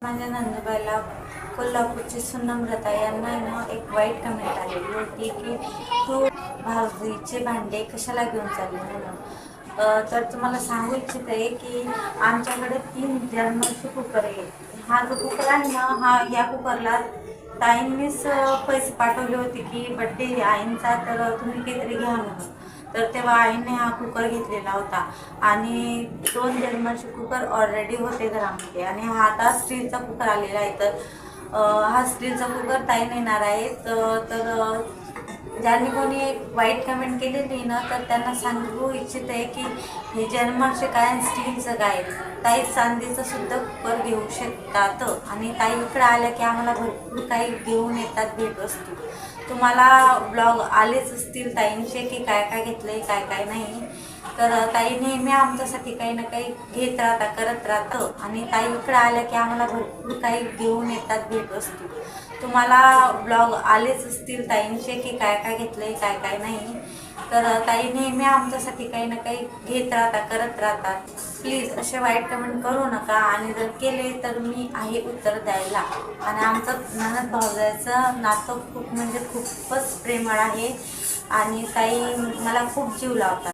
माझ्या नंदुबाईला कोल्हापूरची सुनम्रता यांना ना एक वाईट कमेंट आलेली होती की तू भाऊजीचे भांडे कशाला घेऊन चालली म्हणून. तर तुम्हाला सांगू इच्छिते की आमच्याकडे 3 जर्मनचे कुकर आहे. हा जो कुकर आहे ना, या कुकरला ताईंनीच पैसे पाठवले होते की बड्डे आईंचा, तर तुम्ही काहीतरी घ्या म्हणून. तर तेव्हा आईने हा कुकर घेतलेला होता आणि 2 जर्मनचे कुकर ऑलरेडी होते घरामध्ये आणि हा आता स्टीलचा कुकर आलेला आहे. तर हा स्टीलचा कुकर ताई नेणार आहेत. तर ज्यांनी कोणी वाईट कमेंट केलेली ना, तर त्यांना सांगू इच्छित आहे की हे जर्मनचे काय आणि स्टीलचं काय, ताई चांदीचं सुद्धा कुकर घेऊ शकतात आणि ताई इकडे आल्या की आम्हाला भरपूर काही घेऊन येतात भेटवस्तू. तुम्हाला ब्लॉग आलेच असतील ताईंचे की काय काय घेतलंय काय काय नाही. तर ताई नेहमी आमच्यासाठी काही ना काही घेत राहतात, करत राहतं आणि ताई इकडे आल्या की आम्हाला भरपूर काही घेऊन येतात भेटवस्तू. तुम्हाला ब्लॉग आलेच असतील ताईंचे की काय काय घेतलंय काय काय नाही. तर ताई नेहमी आमच्यासाठी काही ना काही घेत राहतात, करत राहतात. प्लीज असे वाईट कमेंट करू नका आणि जर केले तर मी आहे उत्तर द्यायला. आणि आमचं नणंद भावजायचं नातं खूप म्हणजे खूपच प्रेमळ आहे आणि ताई मला खूप जीव लावतात.